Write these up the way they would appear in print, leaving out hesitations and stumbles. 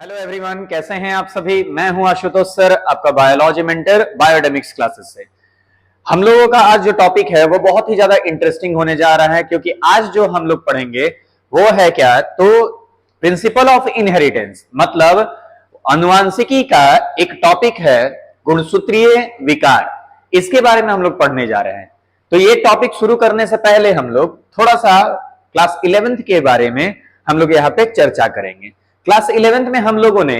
Hello everyone, कैसे हैं आप सभी। मैं हूं आशुतोष सर, आपका बायोलॉजी मेंटर बायोडेमिक्स क्लासेस से। हम लोगों का आज जो टॉपिक है वो बहुत ही ज्यादा इंटरेस्टिंग होने जा रहा है, क्योंकि आज जो हम लोग पढ़ेंगे वो है क्या, तो प्रिंसिपल ऑफ इनहेरिटेंस, मतलब अनुवांशिकी का एक टॉपिक है गुणसूत्रीय विकार। इसके बारे में हम लोग पढ़ने जा रहे हैं। तो ये टॉपिक शुरू करने से पहले हम लोग थोड़ा सा क्लास 11th के बारे में हम लोग यहाँ पे चर्चा करेंगे। क्लास 11th में हम लोगों ने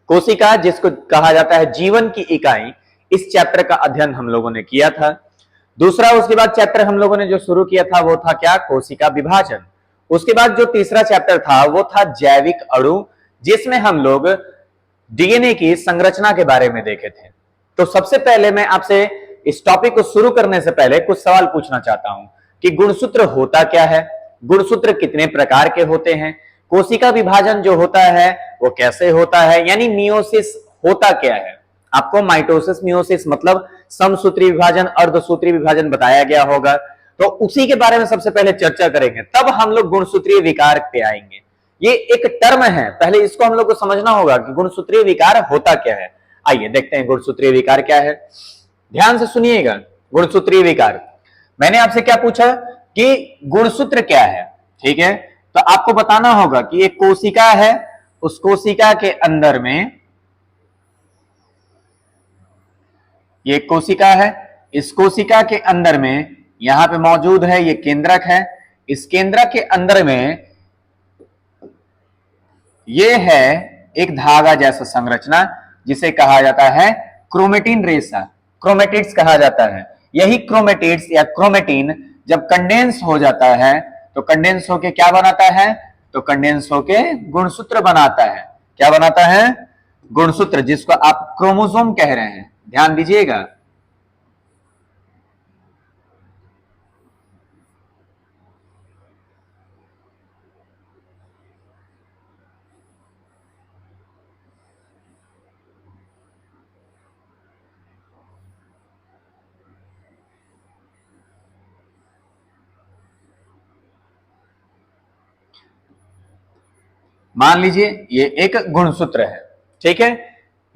कोशिका, जिसको कहा जाता है जीवन की इकाई, इस चैप्टर का अध्ययन हम लोगों ने किया था। दूसरा, उसके बाद चैप्टर हम लोगों ने जो शुरू किया था वो था क्या, कोशिका विभाजन। उसके बाद जो तीसरा चैप्टर था वो था जैविक अणु, जिसमें हम लोग डीएनए की संरचना के बारे में देखे थे। तो सबसे पहले मैं आपसे इस टॉपिक को शुरू करने से पहले कुछ सवाल पूछना चाहता हूं कि गुणसूत्र होता क्या है, गुणसूत्र कितने प्रकार के होते हैं, कोशिका विभाजन जो होता है वो कैसे होता है, यानी मियोसिस होता क्या है। आपको माइटोसिस, मियोसिस मतलब समसूत्री विभाजन, अर्धसूत्री विभाजन बताया गया होगा, तो उसी के बारे में सबसे पहले चर्चा करेंगे, तब हम लोग गुणसूत्रीय विकार पे आएंगे। ये एक टर्म है, पहले इसको हम लोग को समझना होगा कि गुणसूत्रीय विकार होता क्या है। आइए देखते हैं गुणसूत्रीय विकार क्या है। ध्यान से सुनिएगा। गुणसूत्रीय विकार, मैंने आपसे क्या पूछा कि गुणसूत्र क्या है, ठीक है। तो आपको बताना होगा कि एक कोशिका है, उस कोशिका के अंदर में ये कोशिका है, इस कोशिका के अंदर में यहां पे मौजूद है ये केंद्रक है। इस केंद्रक के अंदर में ये है एक धागा जैसा संरचना, जिसे कहा जाता है क्रोमेटिन रेशा, क्रोमेटिड्स कहा जाता है। यही क्रोमेटिड्स या क्रोमेटिन जब कंडेंस हो जाता है तो कंडेंस होके क्या बनाता है, तो कंडेंस होके गुणसूत्र बनाता है। क्या बनाता है, गुणसूत्र, जिसको आप क्रोमोसोम कह रहे हैं। ध्यान दीजिएगा। मान लीजिए ये एक गुणसूत्र है, ठीक है।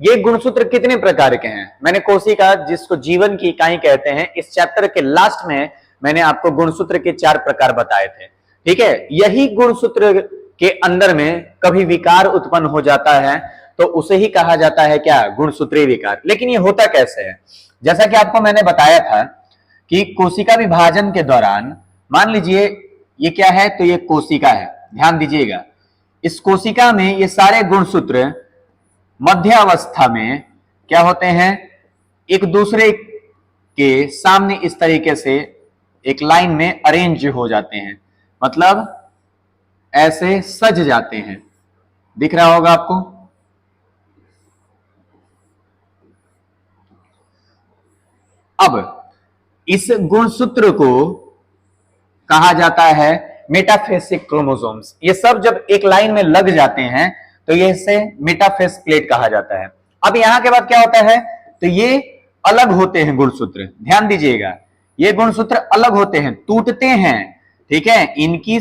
ये गुणसूत्र कितने प्रकार के हैं, मैंने कोशिका, जिसको जीवन की इकाई कहते हैं, इस चैप्टर के लास्ट में मैंने आपको गुणसूत्र के 4 प्रकार बताए थे, ठीक है। यही गुणसूत्र के अंदर में कभी विकार उत्पन्न हो जाता है तो उसे ही कहा जाता है क्या, गुणसूत्रीय विकार। लेकिन ये होता कैसे है, जैसा कि आपको मैंने बताया था कि कोशिका विभाजन के दौरान, मान लीजिए ये क्या है, तो ये कोशिका है। ध्यान दीजिएगा, इस कोशिका में ये सारे गुणसूत्र मध्य अवस्था में क्या होते हैं, एक दूसरे के सामने इस तरीके से एक लाइन में अरेंज हो जाते हैं, मतलब ऐसे सज जाते हैं। दिख रहा होगा आपको। अब इस गुणसूत्र को कहा जाता है मेटाफेसिक क्रोमोसोम्स। ये सब जब एक लाइन में लग जाते हैं तो ये इसे मेटाफेस प्लेट कहा जाता है। अब यहां के बाद क्या होता है, तो ये अलग होते हैं गुणसूत्र। ध्यान दीजिएगा, ये गुणसूत्र अलग होते हैं, टूटते हैं, ठीक है। इनकी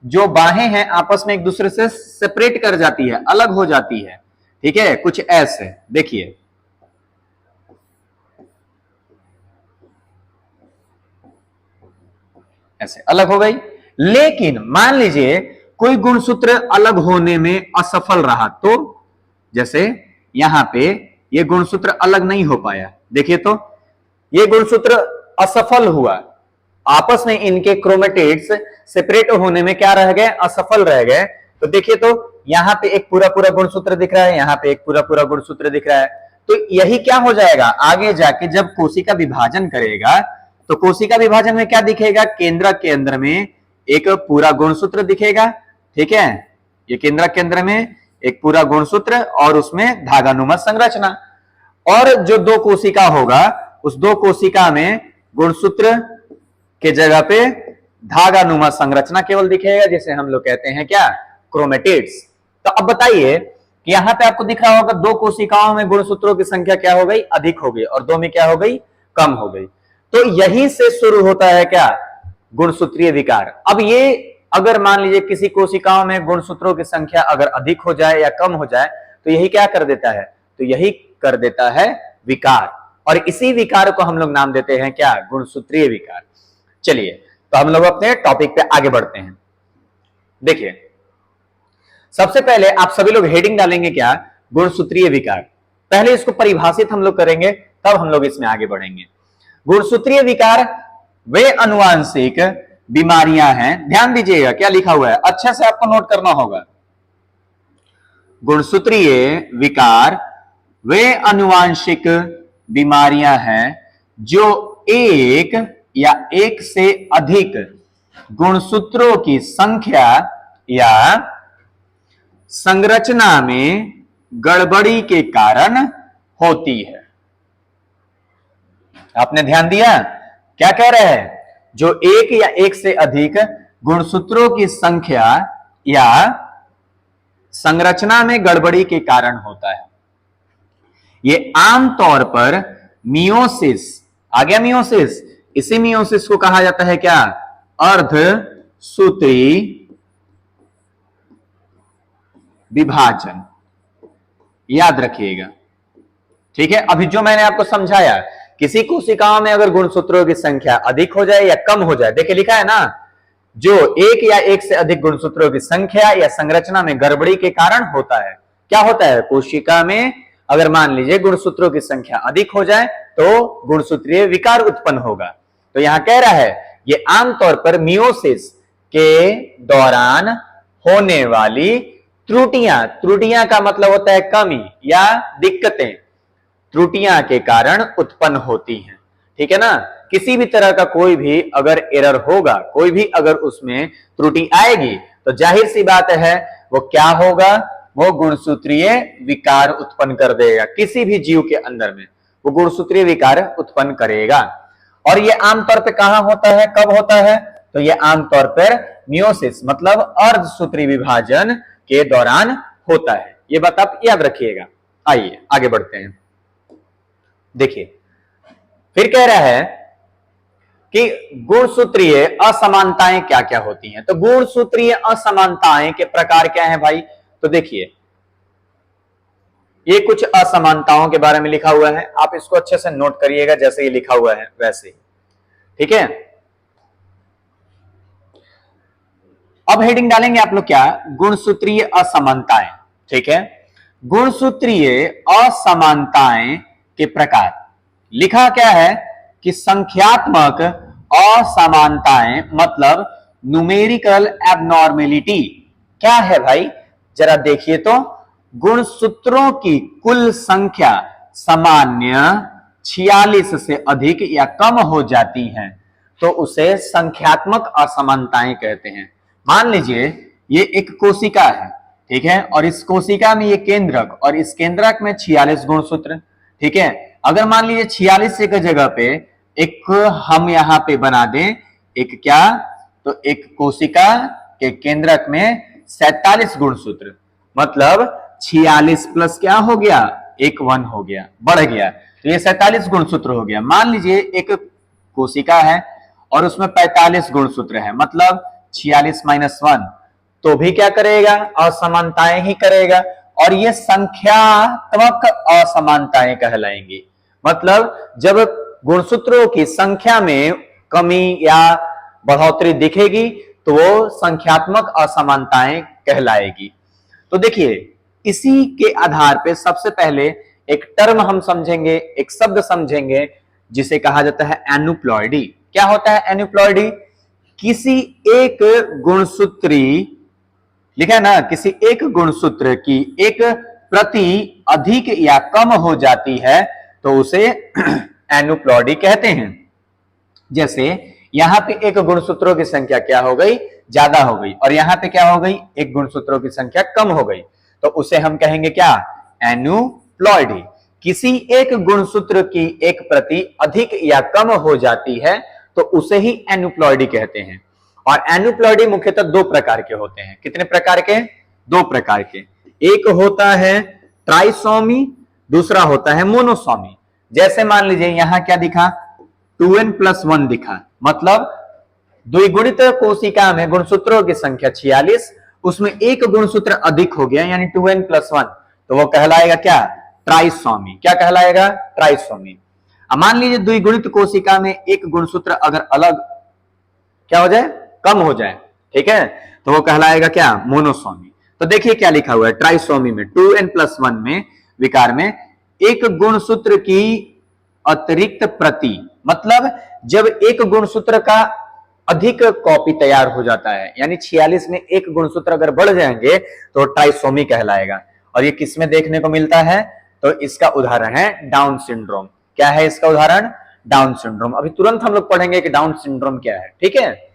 जो बाहें हैं आपस में एक दूसरे से सेपरेट कर जाती है, अलग हो जाती है, ठीक है। कुछ ऐसे देखिए, ऐसे अलग हो गई। लेकिन मान लीजिए कोई गुणसूत्र अलग होने में असफल रहा, तो जैसे यहां पे ये गुणसूत्र अलग नहीं हो पाया, देखिए तो ये गुणसूत्र असफल हुआ, आपस में इनके क्रोमेटिड्स सेपरेट होने में क्या रह गए, असफल रह गए। तो देखिए तो यहां पे एक पूरा पूरा गुणसूत्र दिख रहा है, यहां पे एक पूरा पूरा गुणसूत्र दिख रहा है। तो यही क्या हो जाएगा, आगे जाके जब कोशिका विभाजन करेगा तो कोशिका विभाजन में क्या दिखेगा, केंद्रक के अंदर में एक पूरा गुणसूत्र दिखेगा, ठीक है। ये केंद्रक के अंदर में एक पूरा गुणसूत्र और उसमें धागानुमा संरचना, और जो दो कोशिका होगा उस दो कोशिका में गुणसूत्र के जगह पे धागानुमा संरचना केवल दिखेगा, जिसे हम लोग कहते हैं क्या, क्रोमेटिड्स। तो अब बताइए कि यहां पे आपको दिख रहा होगा दो कोशिकाओं में गुणसूत्रों की संख्या क्या हो गई, अधिक हो गई, और दो में क्या हो गई, कम हो गई। तो यहीं से शुरू होता है क्या, गुणसूत्रीय विकार। अब ये अगर मान लीजिए किसी कोशिकाओं में गुणसूत्रों की संख्या अगर अधिक हो जाए या कम हो जाए तो यही क्या कर देता है, तो यही कर देता है विकार, और इसी विकार को हम लोग नाम देते हैं क्या, गुणसूत्रीय विकार। चलिए तो हम लोग अपने टॉपिक पे आगे बढ़ते हैं। देखिए सबसे पहले आप सभी लोग हेडिंग डालेंगे क्या, गुणसूत्रीय विकार। पहले इसको परिभाषित हम लोग करेंगे, तब हम लोग इसमें आगे बढ़ेंगे। गुणसूत्रीय विकार वे अनुवांशिक बीमारियां हैं, ध्यान दीजिएगा क्या लिखा हुआ है, अच्छे से आपको नोट करना होगा। गुणसूत्रीय विकार वे अनुवांशिक बीमारियां हैं जो एक या एक से अधिक गुणसूत्रों की संख्या या संरचना में गड़बड़ी के कारण होती है। आपने ध्यान दिया क्या कह रहे हैं, जो एक या एक से अधिक गुणसूत्रों की संख्या या संरचना में गड़बड़ी के कारण होता है। ये आमतौर पर मियोसिस, आ गया मियोसिस, इसी मियोसिस को कहा जाता है क्या, अर्धसूत्री विभाजन, याद रखिएगा। ठीक है, अभी जो मैंने आपको समझाया, किसी कोशिकाओं में अगर गुणसूत्रों की संख्या अधिक हो जाए या कम हो जाए, देखिए लिखा है ना, जो एक या एक से अधिक गुणसूत्रों की संख्या या संरचना में गड़बड़ी के कारण होता है। क्या होता है, कोशिका में अगर मान लीजिए गुणसूत्रों की संख्या अधिक हो जाए तो गुणसूत्रीय विकार उत्पन्न होगा। तो यहां कह रहा है ये आमतौर पर मियोसिस के दौरान होने वाली त्रुटियां, त्रुटियां का मतलब होता है कमी या दिक्कतें, त्रुटियां के कारण उत्पन्न होती हैं। ठीक है ना, किसी भी तरह का कोई भी अगर एरर होगा, कोई भी अगर उसमें त्रुटि आएगी तो जाहिर सी बात है वो क्या होगा, वो गुणसूत्रीय विकार उत्पन्न कर देगा। किसी भी जीव के अंदर में वो गुणसूत्रीय विकार उत्पन्न करेगा। और ये आमतौर पे कहां होता है, कब होता है, तो ये आमतौर पर मियोसिस मतलब अर्धसूत्री विभाजन के दौरान होता है। ये बात आप याद रखिएगा। आइए आगे बढ़ते हैं। देखिए फिर कह रहा है कि गुणसूत्रीय असमानताएं क्या क्या होती हैं। तो गुणसूत्रीय असमानताएं के प्रकार क्या हैं भाई, तो देखिए ये कुछ असमानताओं के बारे में लिखा हुआ है, आप इसको अच्छे से नोट करिएगा, जैसे ये लिखा हुआ है वैसे ही। ठीक है, अब हेडिंग डालेंगे आप लोग क्या, गुणसूत्रीय असमानताएं। ठीक है, गुणसूत्रीय असमानताएं के प्रकार लिखा क्या है कि संख्यात्मक असमानताएं मतलब न्यूमेरिकल एबनॉर्मेलिटी। क्या है भाई, जरा देखिए तो, गुणसूत्रों की कुल संख्या सामान्य 46 से अधिक या कम हो जाती है तो उसे संख्यात्मक असमानताएं कहते हैं। मान लीजिए ये एक कोशिका है, ठीक है, और इस कोशिका में ये केंद्रक और इस केंद्रक में 46 गुणसूत्र। ठीक है, अगर मान लीजिए 46 की जगह पे एक हम यहां पे बना दें एक क्या, तो एक कोशिका के केंद्रक में 47 गुणसूत्र, मतलब 46 प्लस क्या हो गया, एक 1 हो गया, बढ़ गया, तो ये 47 गुणसूत्र हो गया। मान लीजिए एक कोशिका है और उसमें 45 गुणसूत्र है, मतलब 46 माइनस 1, तो भी क्या करेगा, असमानताएं ही करेगा, और ये संख्यात्मक असमानताएं कहलाएंगी। मतलब जब गुणसूत्रों की संख्या में कमी या बढ़ोतरी दिखेगी तो वो संख्यात्मक असमानताएं कहलाएगी। तो देखिए इसी के आधार पे सबसे पहले एक टर्म हम समझेंगे, एक शब्द समझेंगे जिसे कहा जाता है एनुप्लॉइडी। क्या होता है एनुप्लॉइडी, किसी एक गुणसूत्री, लिखा है ना, किसी एक गुणसूत्र की एक प्रति अधिक या कम हो जाती है तो उसे एनुप्लॉइडी कहते हैं। जैसे यहां पे एक गुणसूत्रों की संख्या क्या हो गई, ज्यादा हो गई, और यहां पे क्या हो गई, एक गुणसूत्रों की संख्या कम हो गई, तो उसे हम कहेंगे क्या, एनुप्लॉइडी। किसी एक गुणसूत्र की एक प्रति अधिक या कम हो जाती है तो उसे ही एनुप्लॉइडी कहते हैं। और एनुप्लॉइडी मुख्यतः दो प्रकार के होते हैं। कितने प्रकार के, दो प्रकार के। एक होता है ट्राइसोमी, दूसरा होता है मोनोसोमी। जैसे मान लीजिए यहां क्या दिखा, 2n + 1 दिखा, मतलब द्विगुणित कोशिका में गुणसूत्रों की संख्या 46, उसमें एक गुणसूत्र अधिक हो गया यानी 2n+1, तो वो कहलाएगा क्या? ट्राइसोमी। क्या कहलाएगा? ट्राइसोमी। अब मान लीजिए द्विगुणित कोशिका में एक गुणसूत्र अगर अलग क्या हो जाए? कम हो जाए, ठीक है, तो वो कहलाएगा क्या? मोनोसोमी। तो देखिए क्या लिखा हुआ है ट्राइसोमी में, 2n+1 में विकार में एक गुणसूत्र की अतिरिक्त प्रति, मतलब जब एक गुणसूत्र का अधिक कॉपी तैयार हो जाता है, यानी 46 में एक गुणसूत्र अगर बढ़ जाएंगे तो ट्राइसोमी कहलाएगा। और ये किसमें देखने को मिलता है? तो इसका उदाहरण है डाउन सिंड्रोम। क्या है इसका उदाहरण? Down syndrome. अभी तुरंत हम लोग पढ़ेंगे कि डाउन सिंड्रोम क्या है, ठीक है।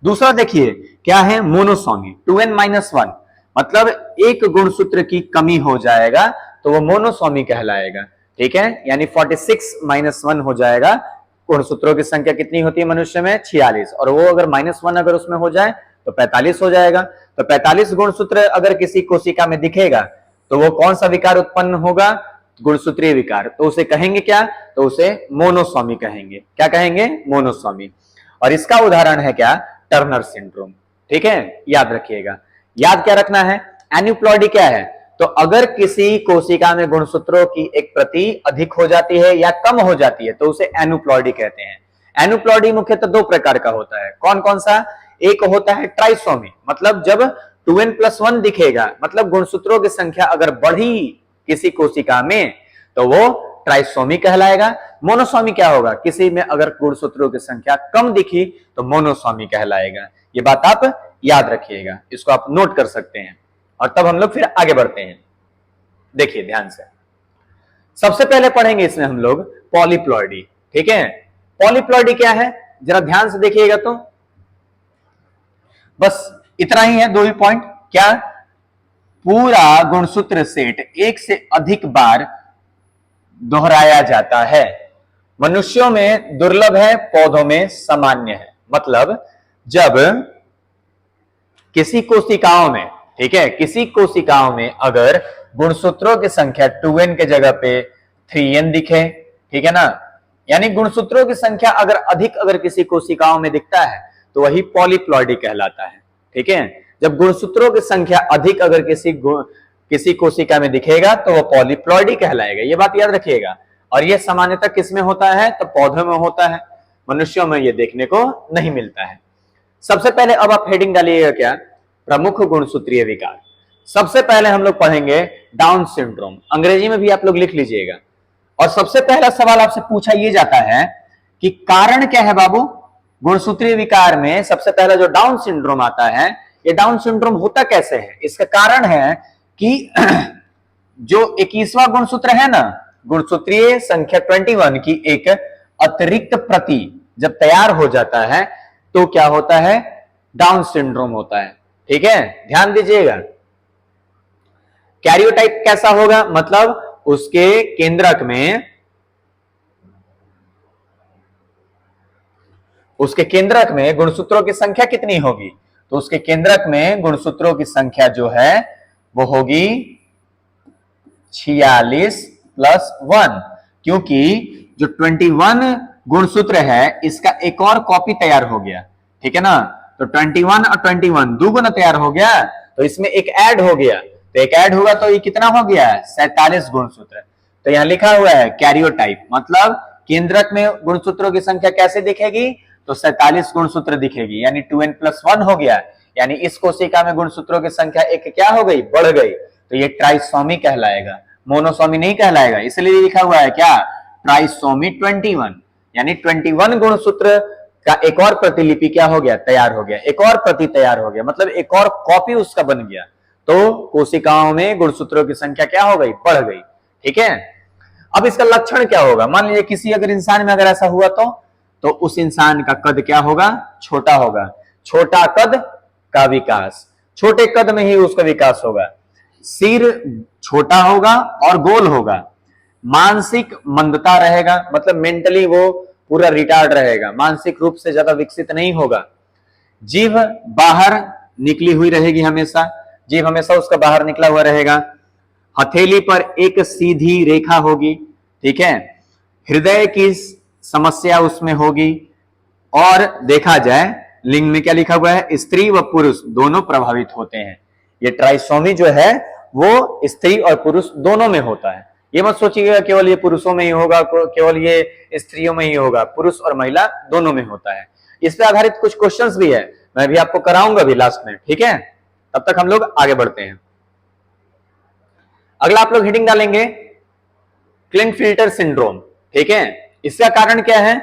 दूसरा देखिए क्या है? मोनोसोमी, 2n-1, मतलब एक गुणसूत्र की कमी हो जाएगा तो वो मोनोसोमी कहलाएगा, ठीक है, यानी 46-1 हो जाएगा। गुणसूत्रों की संख्या कितनी होती है मनुष्य में? 46, और वो अगर -1 अगर उसमें हो जाए तो 45 हो जाएगा। तो 45 गुणसूत्र अगर किसी कोशिका में दिखेगा तो वो कौन सा विकार उत्पन्न होगा? गुणसूत्रीय विकार। तो उसे कहेंगे क्या? तो उसे मोनोसोमी कहेंगे। क्या कहेंगे? मोनोसोमी। और इसका उदाहरण है क्या? टर्नर सिंड्रोम, ठीक है, याद रखिएगा। याद क्या रखना है? एन्यूप्लॉइडी क्या है? तो अगर किसी कोशिका में गुणसूत्रों की एक प्रति अधिक हो जाती है या कम हो जाती है तो उसे एन्यूप्लॉइडी कहते हैं। एन्यूप्लॉइडी मुख्यतः दो प्रकार का होता है। कौन कौन सा? एक होता है ट्राइसोमी, मतलब जब 2n+1 दिखेगा, मतलब गुणसूत्रों की संख्या अगर बढ़ी किसी कोशिका में तो वो ट्राइसोमी कहलाएगा। मोनोसोमी क्या होगा? किसी में अगर गुणसूत्रों की संख्या कम दिखी तो मोनोसोमी कहलाएगा। ये बात आप याद रखिएगा, इसको आप नोट कर सकते हैं। और तब हम लोग फिर आगे बढ़ते हैं। देखिए ध्यान से, सबसे पहले पढ़ेंगे इसमें हम लोग पॉलीप्लॉइडी, ठीक है। पॉलीप्लॉइडी क्या है? जरा ध्यान से देखिएगा। तो बस इतना ही है, दो ही पॉइंट। क्या? पूरा गुणसूत्र सेट एक से अधिक बार दोहराया जाता है। मनुष्यों में दुर्लभ है, पौधों में सामान्य है। मतलब जब किसी कोशिकाओं में, ठीक है, किसी कोशिकाओं में अगर गुणसूत्रों की संख्या 2n के जगह पे 3n दिखे, ठीक है ना, यानी गुणसूत्रों की संख्या अगर अधिक अगर किसी कोशिकाओं में दिखता है तो वही पॉलीप्लॉइडी कहलाता है, ठीक है। जब गुणसूत्रों की संख्या अधिक अगर किसी कोशिका में दिखेगा तो वह पॉलीप्लॉइडी कहलाएगा। ये बात याद रखिएगा। और यह सामान्यतः किसमें होता है? तो पौधों में होता है, मनुष्यों में यह देखने को नहीं मिलता है। सबसे पहले अब आप हेडिंग डालिएगा क्या? प्रमुख गुणसूत्रीय विकार। सबसे पहले हम लोग पढ़ेंगे डाउन सिंड्रोम, अंग्रेजी में भी आप लोग लिख लीजिएगा। और सबसे पहला सवाल आपसे पूछा यह जाता है कि कारण क्या है बाबू? गुणसूत्रीय विकार में सबसे पहला जो डाउन सिंड्रोम आता है, ये डाउन सिंड्रोम होता कैसे है? इसका कारण है कि जो 21वां गुणसूत्र है ना, गुणसूत्रीय संख्या 21 की एक अतिरिक्त प्रति जब तैयार हो जाता है तो क्या होता है? डाउन सिंड्रोम होता है, ठीक है, ध्यान दीजिएगा। कैरियोटाइप कैसा होगा? मतलब उसके केंद्रक में गुणसूत्रों की संख्या कितनी होगी? तो उसके केंद्रक में गुणसूत्रों की संख्या जो है वो होगी 46+1, क्योंकि जो 21 गुणसूत्र है इसका एक और कॉपी तैयार हो गया, ठीक है ना। तो 21 और 21 दुगुना तैयार हो गया, तो इसमें एक ऐड हो गया, तो एक ऐड होगा तो ये कितना हो गया? 47 गुणसूत्र। तो यहां लिखा हुआ है कैरियोटाइप, मतलब केंद्रक में गुणसूत्रों की संख्या कैसे दिखेगी? तो 47 गुणसूत्र दिखेगी, यानी 2n+1 हो गया, यानी इस कोशिका में गुणसूत्रों की संख्या एक क्या हो गई? बढ़ गई। तो ये ट्राइसोमी कहलाएगा, मोनोसोमी नहीं कहलाएगा। इसलिए लिखा हुआ है क्या? ट्राइसोमी 21, यानी 21 गुणसूत्र का एक और प्रतिलिपि क्या हो गया? तैयार हो गया, एक और प्रति तैयार हो गया, मतलब एक और कॉपी उसका बन गया। तो कोशिकाओं में गुणसूत्रों की संख्या क्या हो गई? बढ़ गई, ठीक है। अब इसका लक्षण क्या होगा? मान लीजिए किसी अगर इंसान में अगर ऐसा हुआ तो उस इंसान का कद क्या होगा? छोटा होगा। छोटा कद का विकास, छोटे कद में ही उसका विकास होगा। सिर छोटा होगा और गोल होगा। मानसिक मंदता रहेगा, मतलब मेंटली वो पूरा रिटार्ड रहेगा, मानसिक रूप से ज्यादा विकसित नहीं होगा। जीभ बाहर निकली हुई रहेगी, हमेशा जीभ हमेशा उसका बाहर निकला हुआ रहेगा। हथेली पर एक सीधी रेखा होगी, ठीक है। हृदय की समस्या उसमें होगी, और देखा जाए लिंग में क्या लिखा हुआ है, स्त्री व पुरुष दोनों प्रभावित होते हैं। ये ट्राइसोमी जो है वो स्त्री और पुरुष दोनों में होता है। ये मत सोचिएगा केवल ये पुरुषों में ही होगा, केवल ये स्त्रियों में ही होगा, पुरुष और महिला दोनों में होता है। इस पे आधारित कुछ क्वेश्चंस भी है, मैं भी आपको कराऊंगा भी लास्ट में, ठीक है। तब तक हम लोग आगे बढ़ते हैं। अगला आप लोग हेडिंग डालेंगे क्लिनफिल्टर सिंड्रोम, ठीक है। इसका कारण क्या है,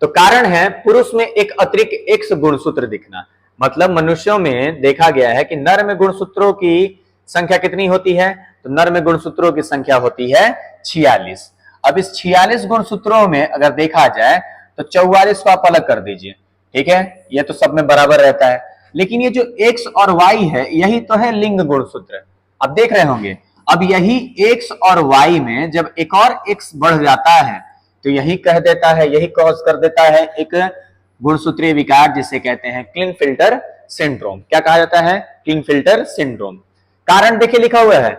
तो कारण है पुरुष में एक अतिरिक्त एक्स गुणसूत्र दिखना। मतलब मनुष्यों में देखा गया है कि नर में गुणसूत्रों की संख्या कितनी होती है, तो नर में गुणसूत्रों की संख्या होती है 46। अब इस 46 गुणसूत्रों में अगर देखा जाए तो 44 को आप अलग कर दीजिए, ठीक है, ये तो सब में बराबर रहता है। लेकिन ये जो एक्स और वाई है यही तो है लिंग गुणसूत्र। अब देख रहे होंगे, अब यही एक्स और वाई में जब एक और एक्स बढ़ जाता है तो यही कह देता है, यही कॉज कर देता है एक गुणसूत्रीय विकार जिसे कहते हैं क्लिनफिल्टर सिंड्रोम। क्या कहा जाता है, क्लिनफिल्टर सिंड्रोम। कारण देखिए लिखा हुआ है,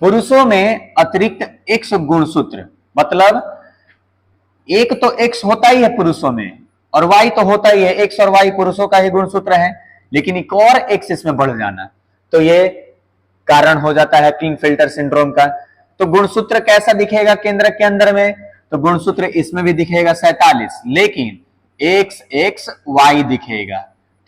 पुरुषों में अतिरिक्त एक्स गुणसूत्र, मतलब एक तो एक्स होता ही है पुरुषों में और वाई तो होता ही है, एक्स और वाई पुरुषों का ही गुणसूत्र है, लेकिन एक और एक्स इसमें बढ़ जाना, तो ये कारण हो जाता है क्लिनफिल्टर सिंड्रोम का। तो गुणसूत्र कैसा दिखेगा केंद्र के अंदर में, तो गुणसूत्र इसमें भी दिखेगा 47, लेकिन एक्स एक्स वाई दिखेगा,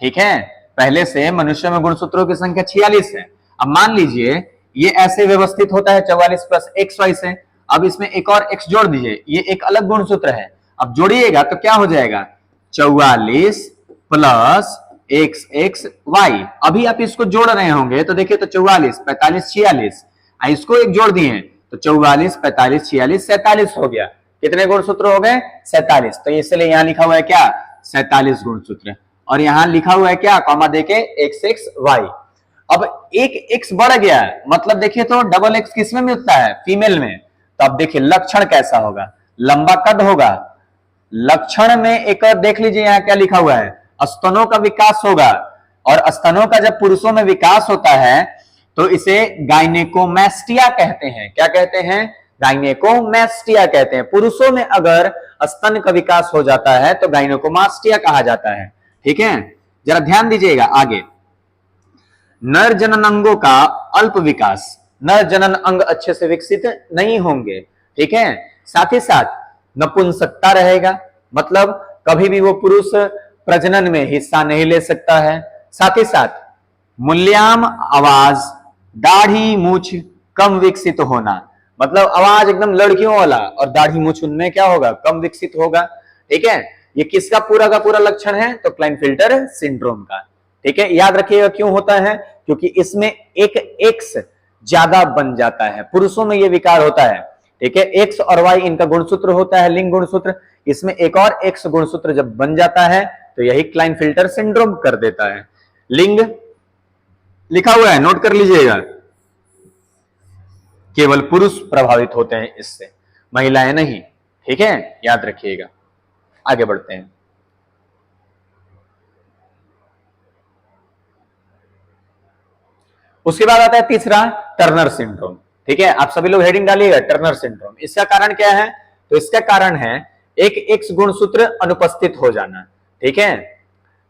ठीक है। पहले से मनुष्य में गुणसूत्रों की संख्या 46 है। अब मान लीजिए ये ऐसे व्यवस्थित होता है 44 प्लस एक्स वाई से, अब इसमें एक और एक्स जोड़ दीजिए, ये एक अलग गुणसूत्र है। अब जोड़िएगा तो क्या हो जाएगा, 44 प्लस एक्स एक्स वाई। अभी आप इसको जोड़ रहे होंगे तो देखिए, तो 44 45 46, इसको एक जोड़ दिए तो 44 45 46 47 हो गया। कितने गुणसूत्र हो गए, 47। तो इसलिए यहां लिखा हुआ है क्या, 47 गुणसूत्र। और यहां लिखा हुआ है क्या, कॉमा देके एक्स एक्स वाई। अब एक एक्स बढ़ गया, मतलब देखिए तो डबल एक्स किसमें मिलता है, फीमेल में। तो अब देखिए लक्षण कैसा होगा, लंबा कद होगा। लक्षण में एक और देख लीजिए, यहां क्या लिखा हुआ है, स्तनों का विकास होगा। और स्तनों का जब पुरुषों में विकास होता है तो इसे गाइनेकोमैस्टिया कहते हैं। क्या कहते हैं, गाइनेकोमैस्टिया कहते हैं। पुरुषों में अगर स्तन का विकास हो जाता है तो गाइनेकोमास्टिया कहा जाता है, ठीक है। जरा ध्यान दीजिएगा आगे, नर जनन अंगों का अल्प विकास, नर जनन अंग अच्छे से विकसित नहीं होंगे, ठीक है। साथ ही साथ नपुंसकता रहेगा, मतलब कभी भी वो पुरुष प्रजनन में हिस्सा नहीं ले सकता है। साथ ही साथ मूल्याम आवाज, दाढ़ी मूछ कम विकसित होना, मतलब आवाज एकदम लड़कियों वाला और दाढ़ी मूछ उनमें क्या होगा, कम विकसित होगा, ठीक है। ये किसका पूरा का पूरा लक्षण है, तो क्लाइनफिल्टर सिंड्रोम का, ठीक है। याद रखिएगा क्यों होता है, क्योंकि इसमें एक एक्स ज्यादा बन जाता है, पुरुषों में यह विकार होता है, ठीक है। एक्स और वाई इनका गुणसूत्र होता है लिंग गुणसूत्र, इसमें एक और एक्स गुणसूत्र जब बन जाता है तो यही क्लाइनफिल्टर सिंड्रोम कर देता है। लिंग लिखा हुआ है, नोट कर लीजिएगा, केवल पुरुष प्रभावित होते हैं इससे, महिलाएं नहीं, ठीक है, याद रखिएगा। आगे बढ़ते हैं। उसके बाद आता है तीसरा, टर्नर सिंड्रोम, ठीक है। आप सभी लोग हेडिंग डालिएगा, टर्नर सिंड्रोम। इसका कारण क्या है, तो इसका कारण है एक एक्स गुणसूत्र अनुपस्थित हो जाना, ठीक है।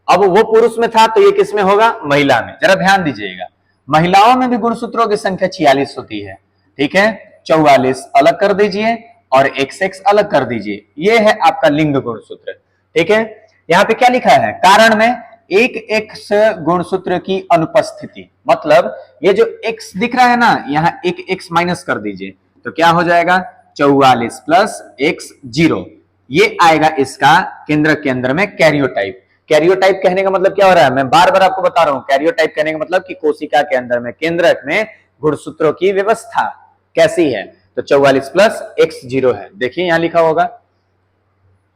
अब वो पुरुष में था तो ये किस में होगा, महिला में। जरा ध्यान दीजिएगा, महिलाओं में भी गुणसूत्रों की संख्या 46 होती है, ठीक है। 44 अलग कर दीजिए और एक्स एक्स अलग कर दीजिए, ये है आपका लिंग गुणसूत्र, ठीक है। यहां पे क्या लिखा है, कारण में एक एक्स गुणसूत्र की अनुपस्थिति, मतलब ये जो एक्स दिख रहा है ना, यहां एक एक्स माइनस कर दीजिए तो क्या हो जाएगा, 44 प्लस एक्स 0, ये आएगा इसका केंद्र के अंदर में कैरियोटाइप। कैरियोटाइप कहने का मतलब क्या हो रहा है, मैं बार बार आपको बता रहा हूं, कैरियोटाइप कहने का मतलब कि कोशिका के अंदर में केंद्रक में गुणसूत्रों की व्यवस्था कैसी है, तो 44 प्लस एक्स 0 है। देखिए यहां लिखा होगा,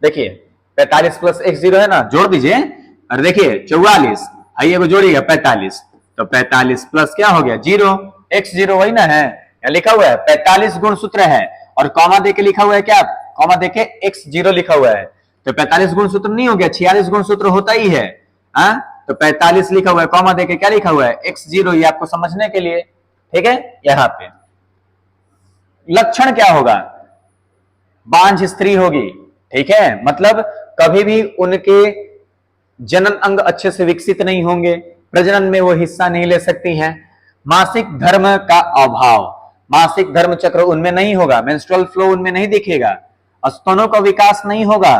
देखिए 45 प्लस एक्स 0 है ना, जोड़ दीजिए, और देखिए 44 आइए वो जोड़िएगा 45, तो 45 प्लस क्या हो गया 0, एक्स 0 वही ना है, यहां लिखा हुआ है 45 गुणसूत्र है और कॉमा देके लिखा हुआ है क्या, कॉमा देके एक्स 0 लिखा हुआ है, तो 45 गुणसूत्र नहीं हो गया, 46 गुणसूत्र होता ही है, तो 45 लिखा हुआ है, कॉमा देके क्या लिखा हुआ है, एक्स 0, ये आपको समझने के लिए, ठीक है। यहां पे लक्षण क्या होगा, बांझ स्त्री होगी, ठीक है, मतलब कभी भी उनके जनन अंग अच्छे से विकसित नहीं होंगे, प्रजनन में वो हिस्सा नहीं ले सकती हैं, मासिक धर्म का अभाव, मासिक धर्म चक्र उनमें नहीं होगा, मेंस्ट्रुअल फ्लो उनमें नहीं दिखेगा, स्तनों का विकास नहीं होगा,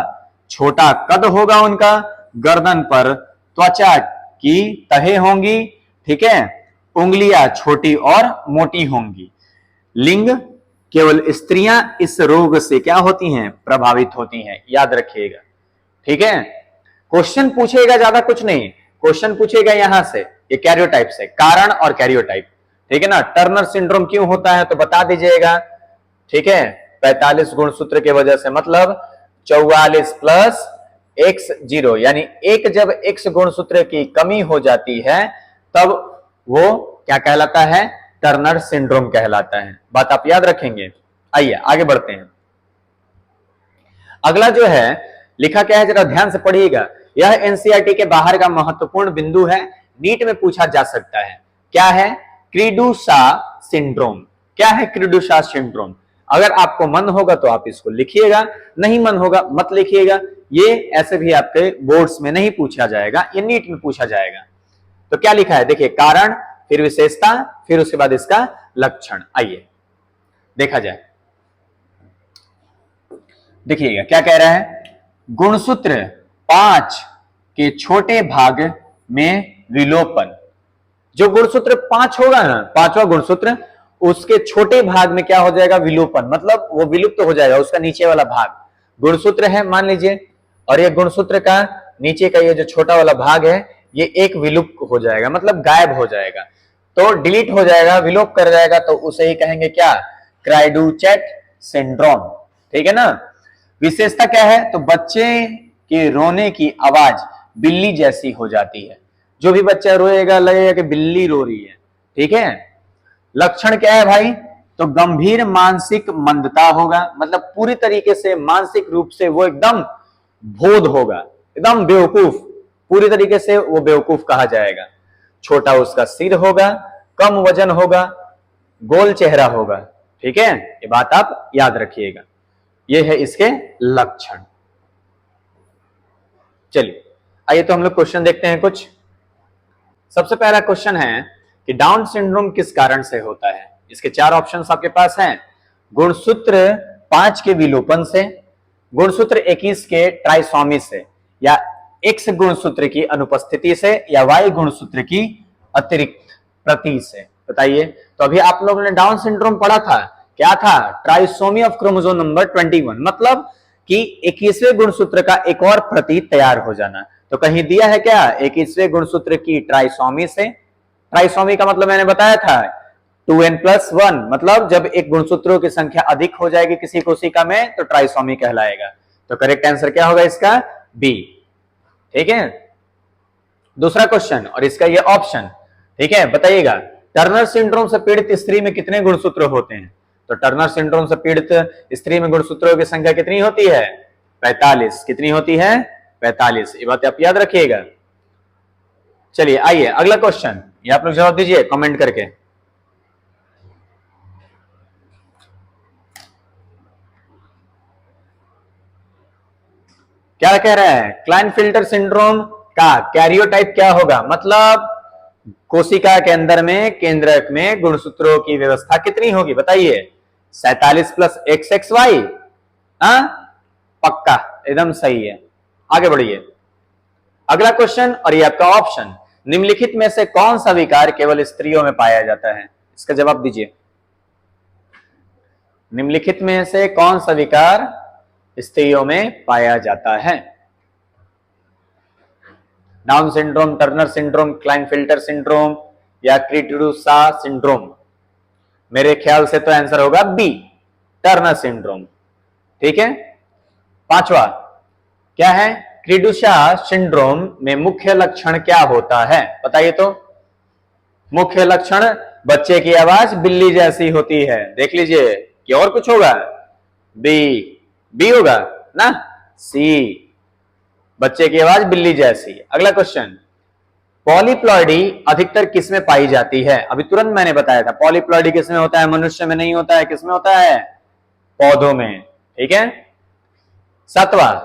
छोटा कद होगा उनका, गर्दन पर त्वचा की तहें होंगी, ठीक है, उंगलियां छोटी और मोटी होंगी। लिंग, केवल स्त्रियां इस रोग से क्या होती हैं, प्रभावित होती हैं, याद रखिएगा, ठीक है। क्वेश्चन पूछेगा, ज्यादा कुछ नहीं, क्वेश्चन पूछेगा यहां से, ये कैरियोटाइप से, कारण और कैरियोटाइप, ठीक है ना। टर्नर सिंड्रोम क्यों होता है तो बता दीजिएगा, ठीक है, 45 गुणसूत्र के वजह से, मतलब 44 प्लस x0, यानी एक जब x गुणसूत्र की कमी हो जाती है तब वो क्या कहलाता है, टर्नर सिंड्रोम कहलाता है। बात आप याद रखेंगे। आइए आगे बढ़ते हैं। अगला जो है लिखा क्या है, जरा ध्यान से पढ़िएगा, यह एनसीईआरटी के बाहर का महत्वपूर्ण बिंदु है, नीट में पूछा जा सकता है। क्या है, क्रीडू-शा सिंड्रोम। क्या है क्रीडू-शा सिंड्रोम? अगर आपको मन होगा तो आप इसको लिखिएगा, नहीं मन होगा मत लिखिएगा, ये ऐसे भी आपके बोर्ड्स में नहीं पूछा जाएगा, ये नीट में पूछा जाएगा। तो क्या लिखा है देखिए, कारण, फिर विशेषता, फिर उसके बाद इसका लक्षण। आइए देखा जाए, देखिएगा क्या कह रहा है, गुणसूत्र 5 के छोटे भाग में विलोपन। जो गुणसूत्र 5 होगा ना, पांचवा गुणसूत्र, उसके छोटे भाग में क्या हो जाएगा, विलोपन, मतलब वो विलुप्त हो जाएगा, उसका नीचे वाला भाग। गुणसूत्र है मान लीजिए, और ये गुणसूत्र का नीचे का ये जो छोटा वाला भाग है, ये एक विलुप्त हो जाएगा, मतलब गायब हो जाएगा, तो डिलीट हो जाएगा, विलोप कर जाएगा, तो उसे ही कहेंगे क्या, क्राइडू-चैट सिंड्रोम, ठीक है ना। विशेषता क्या है, तो बच्चे के रोने की आवाज बिल्ली जैसी हो जाती है, जो भी बच्चा रोएगा लगेगा कि बिल्ली रो रही है, ठीक है। लक्षण क्या है भाई, तो गंभीर मानसिक मंदता होगा, मतलब पूरी तरीके से मानसिक रूप से वो एकदम बोध होगा, एकदम बेवकूफ, पूरी तरीके से वो बेवकूफ कहा जाएगा। छोटा उसका सिर होगा, कम वजन होगा, गोल चेहरा होगा, ठीक है, ये बात आप याद रखिएगा। ये है इसके लक्षण। चलिए आइए तो हम लोग क्वेश्चन देखते हैं कुछ। सबसे पहला क्वेश्चन है कि डाउन सिंड्रोम किस कारण से होता है। इसके 4 ऑप्शंस आपके पास हैं, गुणसूत्र 5 के विलोपन से, गुणसूत्र 21 के ट्राइसोमी से, या X गुणसूत्र की अनुपस्थिति से, या Y गुणसूत्र की अतिरिक्त प्रति से। बताइए, तो अभी आप लोगों ने डाउन सिंड्रोम पढ़ा था, क्या था, ट्राइसोमी ऑफ क्रोमोसोम नंबर 21, मतलब कि 21वें गुणसूत्र का एक और प्रति तैयार हो जाना। तो कहीं दिया है क्या, 21वें गुणसूत्र की ट्राइसोमी से। ट्राइसोमी का मतलब मैंने बताया था 2n+1, मतलब जब एक गुणसूत्रों की संख्या अधिक हो जाएगी किसी कोशिका में तो ट्राइसोमी कहलाएगा। तो करेक्ट आंसर क्या होगा इसका, बी, ठीक है। दूसरा क्वेश्चन, और इसका ये ऑप्शन, ठीक है, बताइएगा, टर्नर सिंड्रोम से पीड़ित स्त्री में कितने गुणसूत्र होते हैं। तो टर्नर सिंड्रोम से पीड़ित स्त्री में गुणसूत्रों की संख्या कितनी होती है, 45। कितनी होती है, 45। ये बात आप याद रखिएगा। चलिए आइए अगला क्वेश्चन, ये आप लोग जवाब दीजिए कमेंट करके। क्या कह रहा है, क्लाइनफिल्टर सिंड्रोम का कैरियोटाइप क्या होगा, मतलब कोशिका के अंदर में केंद्रक में गुणसूत्रों की व्यवस्था कितनी होगी, बताइए, 47 + XXY। पक्का, एकदम सही है। आगे बढ़िए, अगला क्वेश्चन, और ये आपका ऑप्शन, निम्नलिखित में से कौन सा विकार केवल स्त्रियों में पाया जाता है। इसका जवाब दीजिए, निम्नलिखित में से कौन सा विकार स्त्रियों में पाया जाता है। Down syndrome, Turner syndrome, Klinefelter syndrome, या क्रीडू-शा सिंड्रोम। मेरे ख्याल से तो आंसर होगा बी, टर्नर सिंड्रोम, ठीक है। पांचवा क्या है, क्रीडू-शा सिंड्रोम में मुख्य लक्षण क्या होता है, बताइए तो। मुख्य लक्षण, बच्चे की आवाज बिल्ली जैसी होती है, देख लीजिए, कि और कुछ होगा, बी, बी होगा ना, सी, बच्चे की आवाज बिल्ली जैसी। अगला क्वेश्चन, पॉलीप्लॉइडी अधिकतर किसमें पाई जाती है। अभी तुरंत मैंने बताया था, पॉलीप्लॉइडी किसमें होता है, मनुष्य में नहीं होता है, किसमें होता है, पौधों में, ठीक है। सातवां,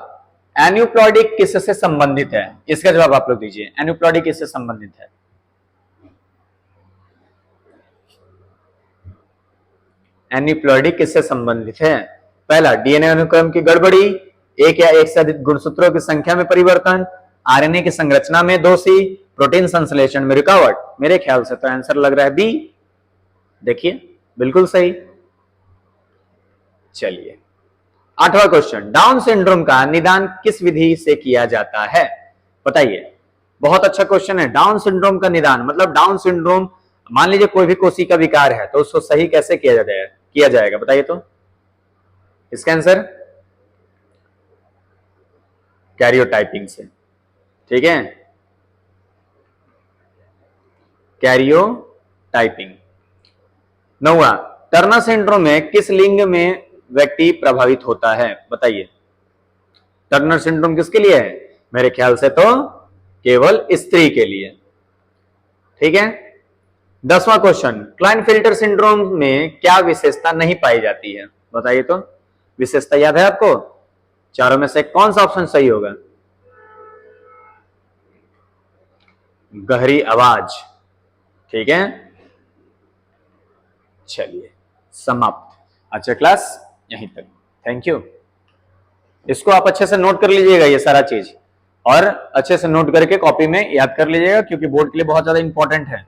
एन्यूप्लॉइडिक किससे संबंधित है? इसका जवाब आप लोग दीजिए। एन्यूप्लॉइडिक किससे संबंधित है? एन्यूप्लॉइडिक किससे संबंधित है? पहला, डीएनए अनुक्रम की गड़बड़ी, एक या एक से अधिक गुणसूत्रों की संख्या में परिवर्तन, आरएनए की संरचना में दोषी, प्रोटीन संश्लेषण में रुकावट। मेरे ख्याल से तो आंसर लग रहा है बी। देखिए बिल्कुल सही। चलिए 8वां क्वेश्चन, डाउन सिंड्रोम का निदान किस विधि से किया जाता है? बताइए। बहुत अच्छा क्वेश्चन है। डाउन सिंड्रोम का निदान मतलब डाउन सिंड्रोम, मान लीजिए कोई भी कोशिका विकार है तो उसको सही कैसे किया जाएगा बताइए तो। इसका आंसर कैरियोटाइपिंग से। ठीक है, कैरियोटाइपिंग। 9वां, टर्नर सिंड्रोम में किस लिंग में व्यक्ति प्रभावित होता है? बताइए। टर्नर सिंड्रोम किसके लिए है? मेरे ख्याल से तो केवल स्त्री के लिए। ठीक है। 10वां क्वेश्चन, क्लाइनफिल्टर सिंड्रोम में क्या विशेषता नहीं पाई जाती है? बताइए तो। विशेषता याद है आपको? चारों में से कौन सा ऑप्शन सही होगा? गहरी आवाज। ठीक है, चलिए समाप्त। अच्छा क्लास यहीं तक। Thank you. इसको आप अच्छे से नोट कर लीजिएगा ये सारा चीज, और अच्छे से नोट करके कॉपी में याद कर लीजिएगा क्योंकि बोर्ड के लिए बहुत ज्यादा इंपॉर्टेंट है।